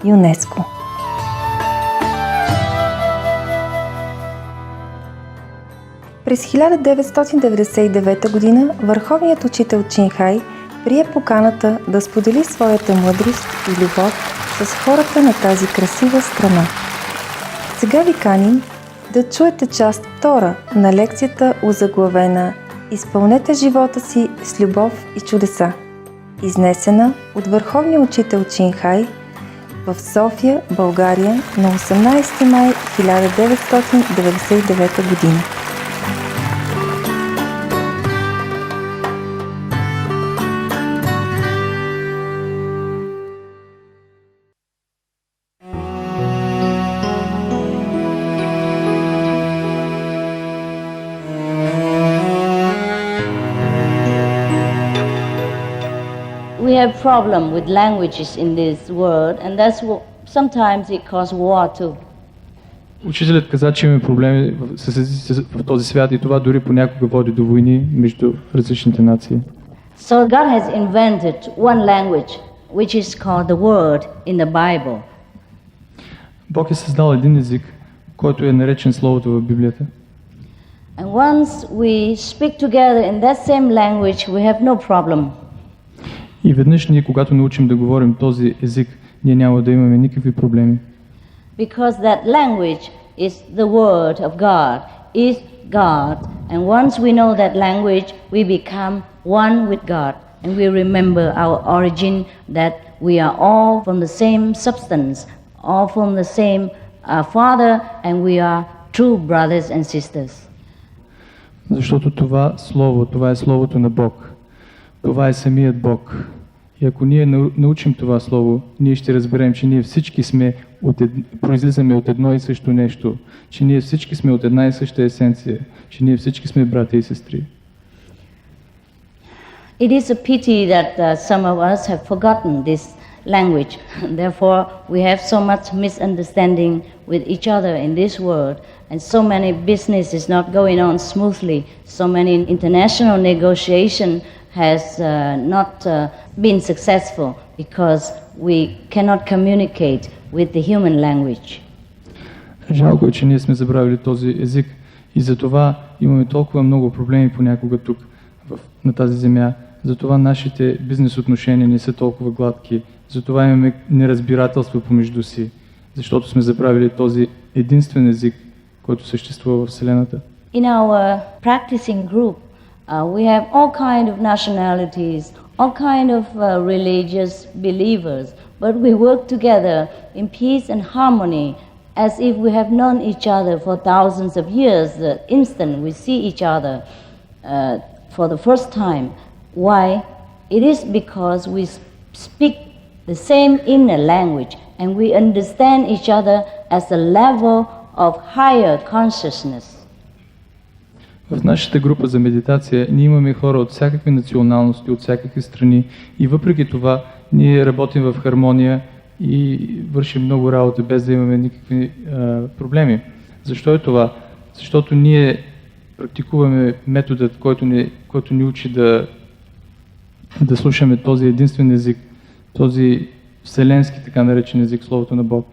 ЮНЕСКО. През 1999 г. върховният учител Чинхай прие поканата да сподели своята мъдрост и любов с хората на тази красива страна. Сега ви каним да чуете част втора на лекцията, озаглавена "Изпълнете живота си с любов и чудеса", изнесена от върховния учител Чинхай в София, България на 18 май 1999 година. We have problem with languages in this world, and that's what sometimes it causes war too. Учителят каза, че имаме проблеми с езиците в този свят и това дори понякога води до войни между различните нации. So God has invented one language, which is called the word in the Bible. Бог е създал един език, който е наречен Словото в Библията. And once we speak together in that same language, we have no problem. И веднъж ние, когато научим да говорим този език, ние няма да имаме никакви проблеми. Because that language is the word of God, is God. And once we know that language, we become one with God. And we remember our origin, that we are all from the same substance, all from the same Father, and we are true brothers and sisters. Защото това Слово, това е Словото на Бог. Това е самият Бог. И ако ние научим това Слово, ние ще разберем, че ние всички сме произлизаме от едно и също нещо, че ние всички сме от една и съща есенция, че ние всички сме братя и сестри. It is a pity that some of us have forgotten this language. Therefore, we have so much misunderstanding with each other in this world, and so many business is not going on smoothly. So many international negotiation has not been successful because we cannot communicate with the human language. Жалко е, че ние сме забравили този език и затова имаме толкова много проблеми понякога тук на тази земя. Затова нашите бизнес отношения не са толкова гладки. Затова имаме неразбирателство помежду си, защото сме забравили този единствен език, който съществува в Вселената. In our practicing group, we have all kind of nationalities, all kind of religious believers, but we work together in peace and harmony as if we have known each other for thousands of years. The instant we see each other for the first time. Why? It is because we speak the same inner language and we understand each other as a level of higher consciousness. В нашата група за медитация ние имаме хора от всякакви националности, от всякакви страни и въпреки това ние работим в хармония и вършим много работа без да имаме никакви проблеми. Защо е това? Защото ние практикуваме методът, който ни учи да слушаме този единствен език, този вселенски така наречен език, Словото на Бог.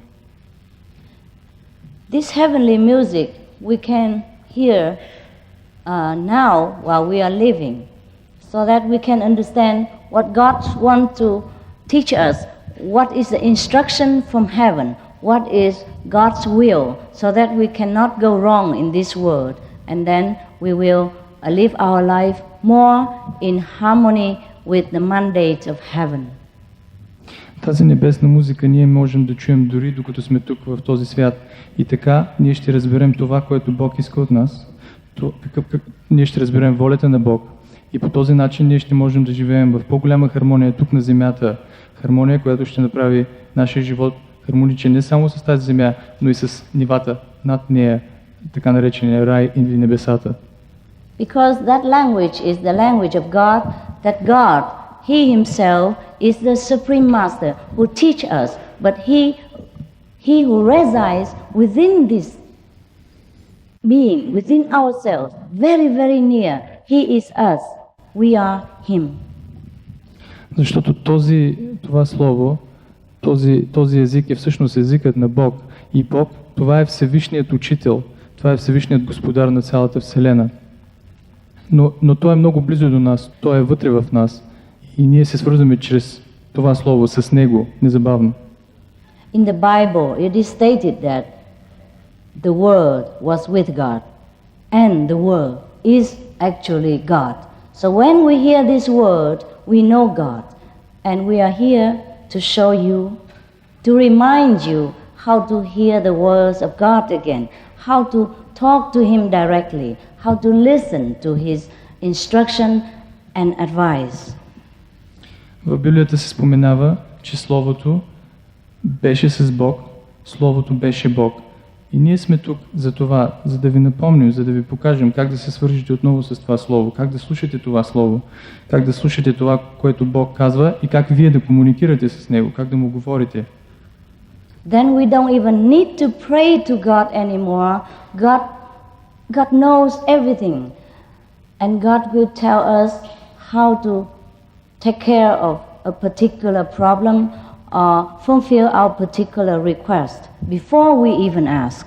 This heavenly music we can hear now while we are living, so that we can understand what God wants to teach us, what is the instruction from heaven, what is God's will, so that we cannot go wrong in this world, and then we will live our life more in harmony with the mandate of heaven. Тази небесна музика ние можем да чуем дори докато сме тук в този свят и така ние ще разберем това, което Бог иска от нас. Ние ще разберем волята на Бог и по този начин ние ще можем да живеем в по-голяма хармония тук на земята. Хармония, която ще направи нашия живот хармоничен не само с тази земя, но и с нивата над нея, така наречения рай или небесата. Because that language is the language of God, that God, He Himself is the Supreme Master who teach us, but He who resides within this being, within ourselves, very, very near, He is us, we are Him. Защото това слово, Този език е всъщност езикът на Бог. И Бог, това е Всевишният Учител, това е Всевишният Господар на цялата Вселена. Но Той е много близо до нас, Той е вътре в нас. И ние се свързваме чрез това Слово, с Него, незабавно. In the Bible, it is stated that the Word was with God, and the Word is actually God. So when we hear this word, we know God, and we are here to show you, to remind you how to hear the words of God again, how to talk to Him directly, how to listen to His instruction and advice. В Библията се споменава, че Словото беше с Бог, Словото беше Бог. И ние сме тук за това, за да ви напомним, за да ви покажем как да се свържете отново с това Слово, как да слушате това Слово, как да слушате това, което Бог казва и как вие да комуникирате с Него, как да му говорите. Then we don't even need to pray to God anymore. God knows everything. And God will tell us how to take care of a particular problem or fulfill our particular request before we even ask.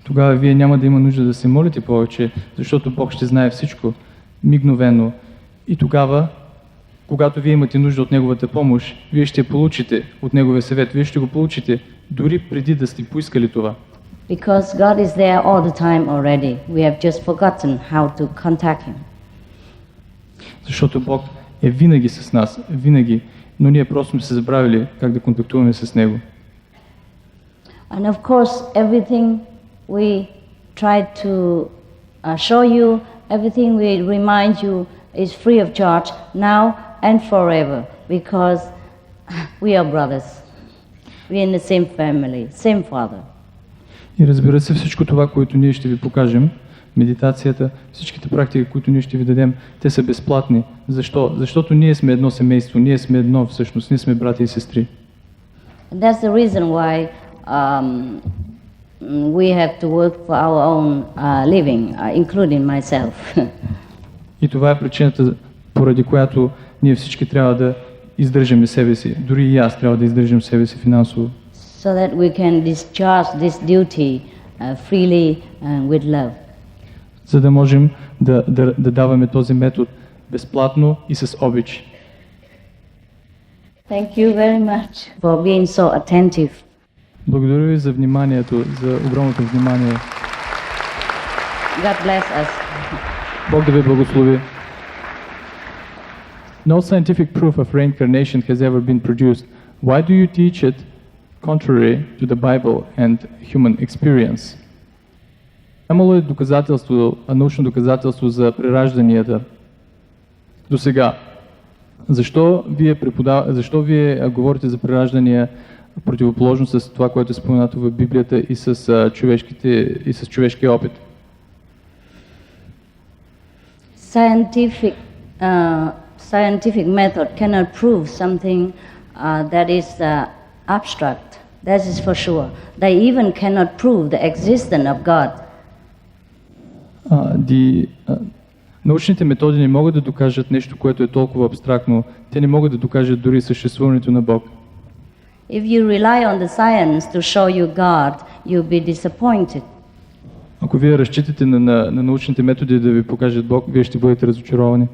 Тогава вие няма да има нужда да се молите повече, защото Бог ще знае всичко мигновено. И тогава, когато вие имате нужда от Неговата помощ, вие ще получите от Неговия съвет, вие ще го получите дори преди да сте поискали това. Because God is there all the time already. We have just forgotten how to contact Him. Защото Бог е винаги с нас, винаги, но ние просто сме се забравили как да контактуваме с Него. And of course, everything we try to show you, everything we remind you is free of charge now and forever, because we are brothers. We are in the same family, same Father. И разбира се, всичко това, което ние ще ви покажем, медитацията, всичките практики, които ние ще ви дадем, те са безплатни. Защо? Защото ние сме едно семейство, ние сме едно всъщност, ние сме брати и сестри. And that's the reason why we have to work for our own living, including myself. И това е причината, поради която ние всички трябва да издържаме себе си. Дори и аз трябва да издържам себе си финансово. So that we can discharge this duty freely and with love. За да можем да даваме този метод безплатно и с обич. Thank you very much for being so attentive. Благодаря ви за вниманието, за огромното внимание. God bless us. Бог да ви благослови. No scientific proof of reincarnation has ever been produced. Why do you teach it contrary to the Bible and human experience? Имало е доказателство, научно доказателство за преражданията до сега. Защо вие говорите за прераждания противоположно с това, което е споменато в Библията и с човешкия опит? Scientific method cannot prove something that is abstract. That is for sure. They even cannot prove the existence of God. Научните методи не могат да докажат нещо, което е толкова абстрактно. Те не могат да докажат дори съществуването на Бог. If you rely on the science to show you God, you'll be disappointed. Ако вие разчитате на научните методи да ви покажат Бог, вие ще бъдете разочаровани.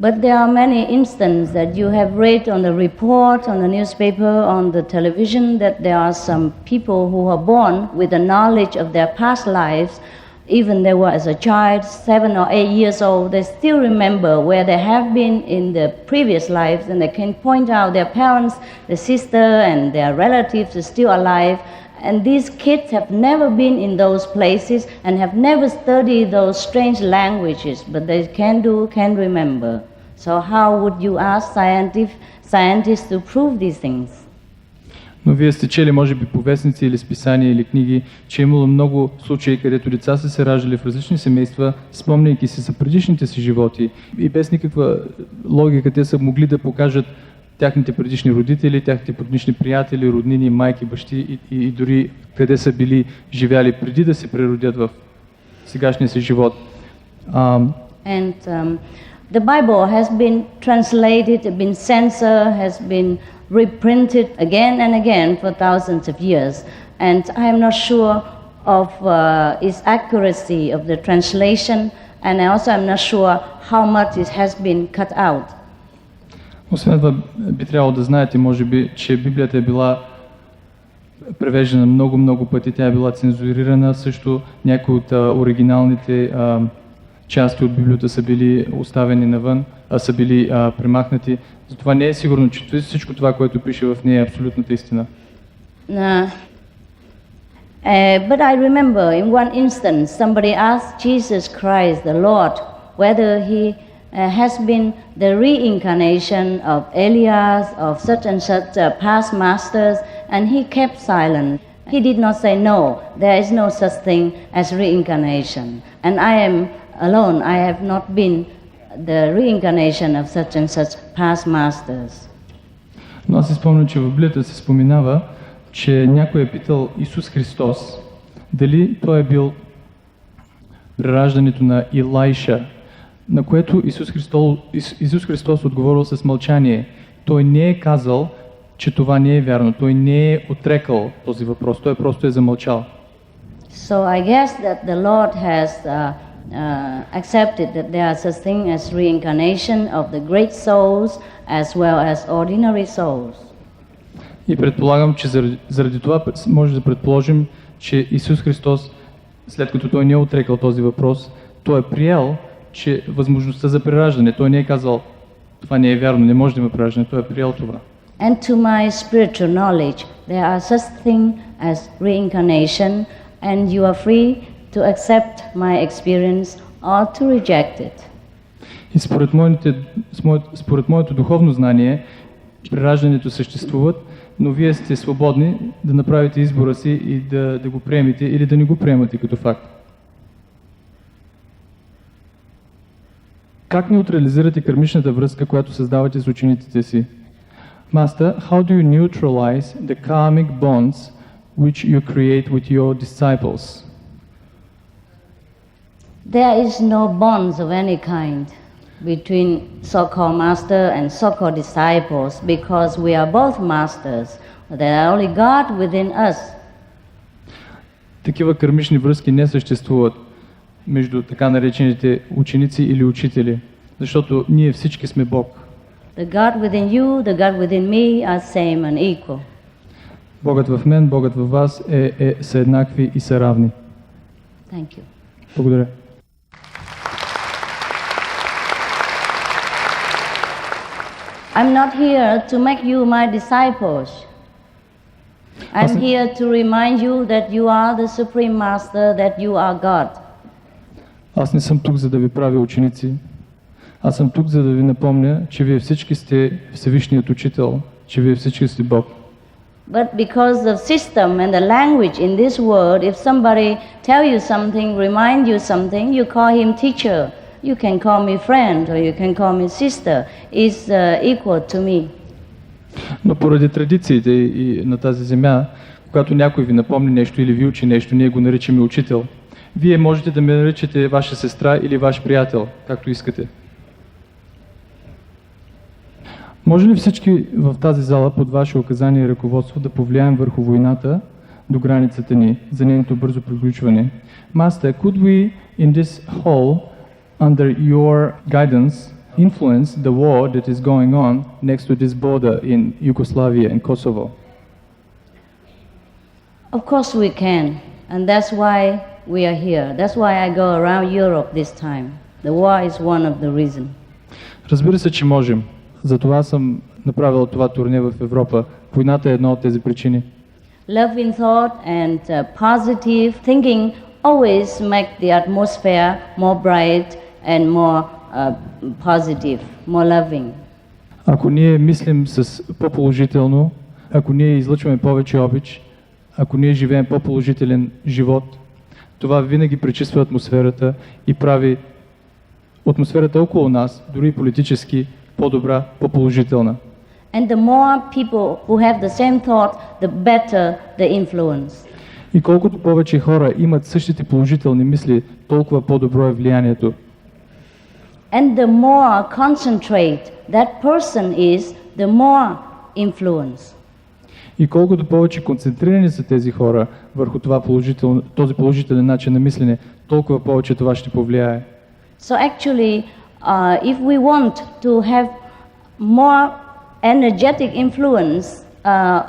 But there are many instances that you have read on the report, on the newspaper, on the television, that there are some people who are born with the knowledge of their past lives. Even they were as a child, 7 or 8 years old, they still remember where they have been in the previous lives, and they can point out their parents, their sister, and their relatives are still alive. And these kids have never been in those places and have never studied those strange languages, but they can remember. So how would you ask scientists to prove these things? Но вие сте чели, може би, по вестници или списания или книги, че е имало много случаи, където деца са се раждали в различни семейства, спомняйки се за предишните си животи и без никаква логика те са могли да покажат тяхните предишни родители, тяхните предишни приятели, роднини, майки, бащи и дори къде са били живяли преди да се преродят в сегашния си живот. The Bible has been translated, been censored, has been reprinted again and again for thousands of years. And I am not sure of its accuracy of the translation, and I also am not sure how much it has been cut out. Освен това, би трябвало да знаете, може би, че Библията е била превеждана много пъти, тя е била цензурирана, също някои от оригиналните части от Библията са били оставени навън, са били премахнати. Затова не е сигурно, че всичко това, което пише в нея, е абсолютната истина. But I remember in one instance somebody asked Jesus Christ, the Lord, whether he has been the reincarnation of Elias, of such and such past masters, and he kept silent. He did not say, no, there is no such thing as reincarnation. And I am alone, I have not been the reincarnation of such and such past masters. Но аз си спомням, че в Библията се споменава, че някой е питал Исус Христос дали той е бил прераждането на Илайша, на което Исус Христос отговорил с мълчание. Той не е казал, че това не е вярно. Той не е отрекал този въпрос. Той просто е замълчал. So I guess that the Lord has accepted that there are such thing as reincarnation of the great souls as well as ordinary souls. И предполагам, че заради това може да предположим, че Исус Христос, след като той не е отрекал този въпрос, той е приел, че възможността за прераждане, той не е казал, това не е вярно, не може да има прераждане, той е приел това. And to my spiritual knowledge, there are such thing as reincarnation, and you are free to accept my experience or to reject it. И според моето духовно знание, прераждането съществуват, но вие сте свободни да направите избора си и да го приемете или да не го приемате като факт. Как неутрализирате кармичната връзка, която създавате с учениците си? Master, how do you neutralize the karmic bonds which you create with your disciples? There is no bonds of any kind between so-called master and so-called disciples because we are both masters. There are only God within us. Такива кармични връзки не съществуват между така наречените ученици или учители, защото ние всички сме Бог. The God within you, the God within me are same and equal. Богът в мен, Богът във вас са еднакви и са равни. Thank you. Благодаря. I'm not here to make you my disciples. I'm here to remind you that you are the Supreme Master, that you are God. Аз не съм тук, за да ви правя ученици. Аз съм тук, за да ви напомня, че вие всички сте Всевишният Учител, че вие всички сте Бог. But because of system and the language in this world, if somebody tell you something, remind you something, you call him teacher. You can call me friend or you can call me sister. It's equal to me. Но поради традициите и на тази земя, когато някой ви напомни нещо или ви учи нещо, ние го наричаме учител. Вие можете да ме наричате ваша сестра или ваш приятел, както искате. Може ли всички в тази зала под ваше указание и ръководство да повлияем върху войната до границата ни за нейното бързо приключване? Master, could we in this hall, under your guidance, influence the war that is going on next to this border in Yugoslavia and Kosovo? Of course we can, and that's why we are here. That's why I go around Europe this time. The war is one of the reasons. Разбира се, че можем. Затова съм направил това турне в Европа. Войната е една от тези причини. Love in thought and positive thinking always make the atmosphere more bright and more positive, more loving. Ако ние мислим с по-положително, ако ние излъчваме повече обич, ако ние живеем по-положителен живот, това винаги пречиства атмосферата и прави атмосферата около нас, дори политически, по-добра, по-положителна. And the more people who have the same thought, the better the influence. И колкото повече хора имат същите положителни мисли, толкова по-добро е влиянието. And the more concentrate that person is, the more influence. И колкото повече концентрирани са тези хора върху този положителен начин на мислене, толкова повече това ще повлияе. So actually, if we want to have more energetic influence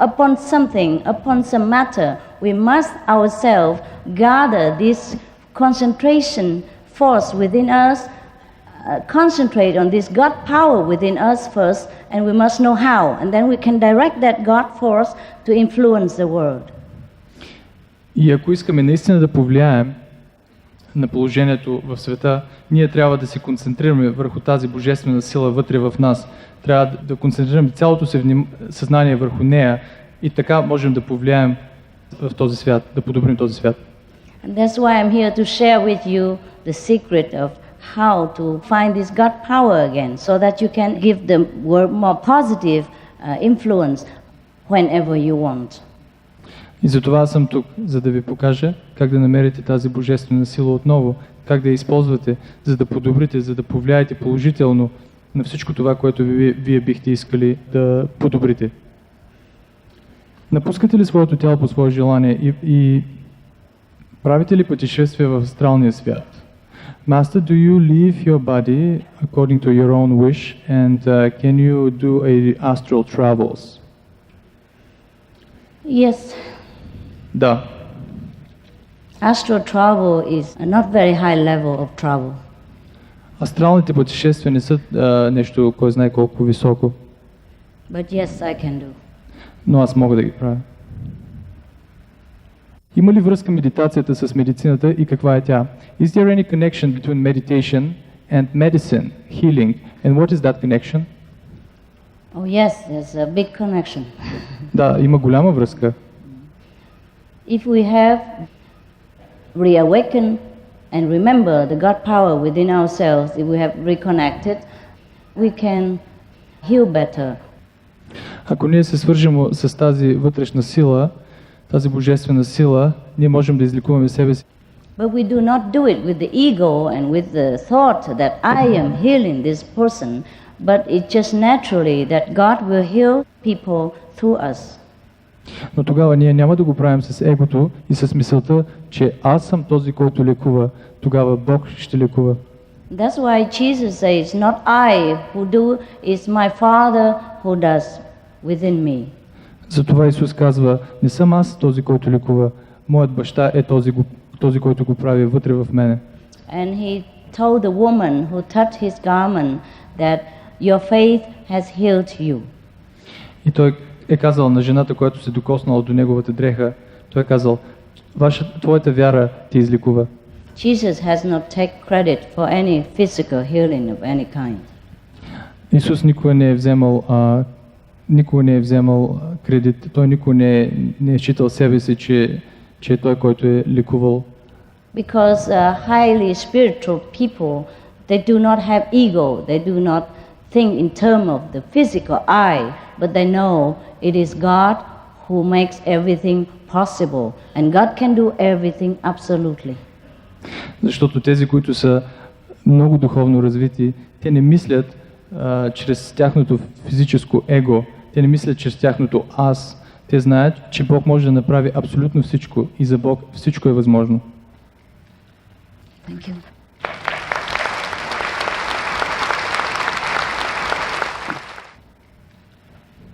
upon something, upon some matter, we must ourselves gather this concentration force within us, concentrate on this God power within us first, and we must know how, and then we can direct that God force to influence the world. И ако искаме наистина да повлияем на положението в света, ние трябва да се концентрираме върху тази божествена сила вътре в нас. Трябва да концентрираме цялото си съзнание върху нея и така можем да повлияем в този свят, да подобрим този свят. And that's why I'm here to share with you the secret of how to find this God power again, so that you can give the world more positive influence whenever you want. И затова съм тук, за да ви покажа как да намерите тази божествена сила отново, как да я използвате, за да подобрите, за да повлияете положително на всичко това, което вие бихте искали да подобрите. Напускате ли своето тяло по свое желание и правите ли пътешествия в астралния свят? Master, do you leave your body according to your own wish, and can you do astral travels? Yes. Да. Astral travel is a not very high level of travel. Астралните пътешествия не са нещо, кой знае колко високо. But yes, I can do. Но аз мога да ги правя. Има ли връзка медитацията с медицината и каква е тя? Is there any connection between meditation and medicine, healing? And what is that connection? Oh yes, there's a big connection. Да, има голяма връзка. If we have reawakened and remember the God power within ourselves, if we have reconnected, we can heal better. Ако ние се свържем с тази вътрешна сила, тази божествена сила, ние можем да излекуваме себе си. But we do not do it with the ego and with the thought that I am healing this person, but it's just naturally that God will heal people through us. Но тогава ние няма да го правим с егото и с мисълта, че аз съм този, който лекува. Тогава Бог ще лекува. That's why Jesus says, not I who do, it's my Father who does within me. Затова Исус казва, не съм аз този, който лекува. Моят баща е този, който го прави вътре в мене. And he told the woman who touched his garment that your faith has healed you. И той е казал на жената, която се докоснала до неговата дреха, той е казал, твоята вяра те излекува. Jesus has not taken credit for any physical healing of any kind. Исус никога не е вземал кредит, той никога не е считал себе си, че е той, който е лекувал. Because highly spiritual people, they do not have ego, they do not think in terms of the physical I, but they know it is God who makes everything possible, and God can do everything absolutely. Защото тези, които са много духовно развити, те не мислят чрез тяхното физическо его, те не мислят чрез тяхното аз. Те знаят, че Бог може да направи абсолютно всичко и за Бог всичко е възможно. Thank you.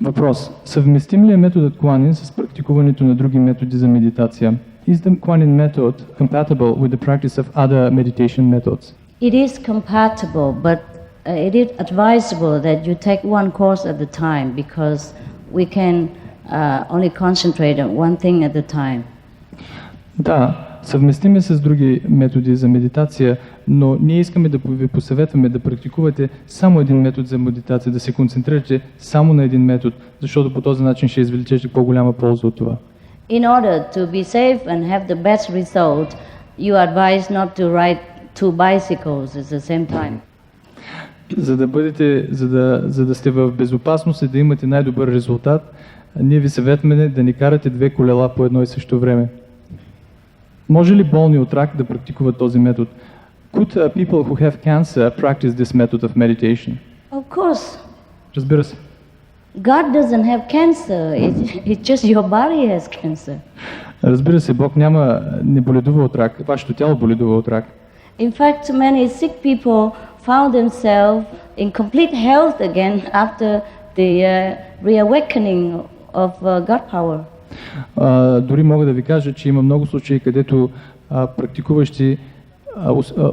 Въпрос. Съвместим ли е методът Куанин с практикуването на други методи за медитация? Is the Kuan Yin method compatible with the practice of other meditation methods? It is compatible, but it is advisable that you take one course at a time, because we can only concentrate on one thing at a time. Да, съвместим е с други методи за медитация, но ние искаме да ви посъветваме да практикувате само един метод за медитация, да се концентрирате само на един метод, защото по този начин ще извлечете по-голяма полза от това. In order to be safe and have the best result, you advise not to ride two bicycles at the same time. За да сте в безопасност и да имате най-добър резултат, ние ви съветваме да не карате две колела по едно и също време. Може ли болни от рак да практикуват този метод? Could people who have cancer practice this method of meditation? Of course. Разбира се. God doesn't have cancer, it's just your body has cancer. Разбира се, Бог не боледува от рак, вашето тяло боледува от рак. In fact, many sick people found themselves in complete health again after the reawakening of God power. Дори мога да ви кажа, че има много случаи, където практикуващи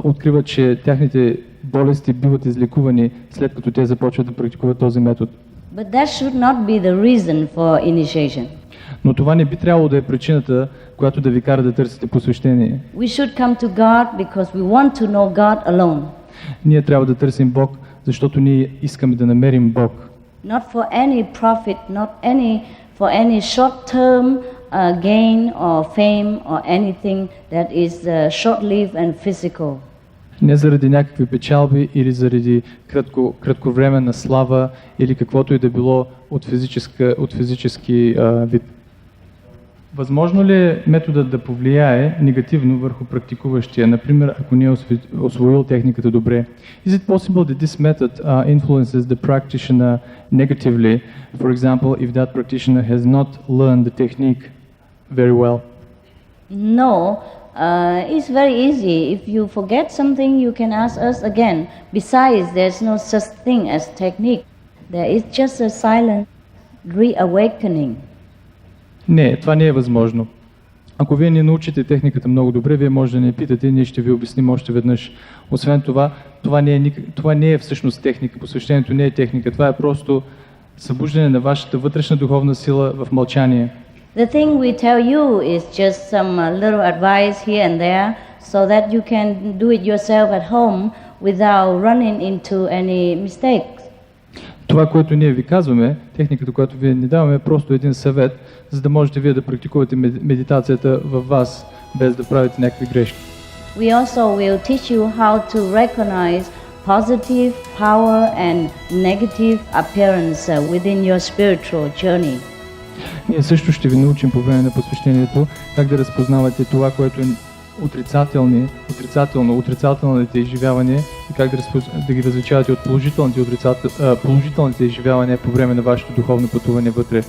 откриват, че тяхните болести биват излекувани след като те започват да практикуват този метод. But that should not be the reason for initiation. Но това не би трябвало да е причината, която да ви кара да търсите посвещение. We should come to God because we want to know God alone. Ние трябва да търсим Бог, защото ние искаме да намерим Бог. Not for any profit, not for any short-term gain or fame or anything that is short-lived and physical. Не заради някакви печалби или заради кратковременна слава или каквото и да било от физически вид. Възможно ли е методът да повлияе негативно върху практикуващия, например, ако не е освоил техниката добре? Is it possible that this method influences the practitioner negatively, for example, if that practitioner has not learned the technique very well? No, it's very easy. If you forget something, you can ask us again. Besides, there's no such thing as technique. There is just a silent reawakening. Не, това не е възможно. Ако вие не научите техниката много добре, вие може да не питате и ние ще ви обясним още веднъж. Освен това, това не е всъщност техника. Посвещението не е техника. Това е просто събуждане на вашата вътрешна духовна сила в мълчание. The thing we tell you is just some little advice here and there so that you can do it yourself at home without running into any mistakes. Това, което ние ви казваме, техниката, която вие ни даваме, е просто един съвет, за да можете вие да практикувате медитацията във вас, без да правите някакви грешки. We also will teach you how to recognize positive power and negative appearance within your spiritual journey. Ние също ще ви научим по време на посвещението как да разпознавате това, което е отрицателните изживявания и как да ги различавате от положителните изживявания по време на вашето духовно пътуване вътре.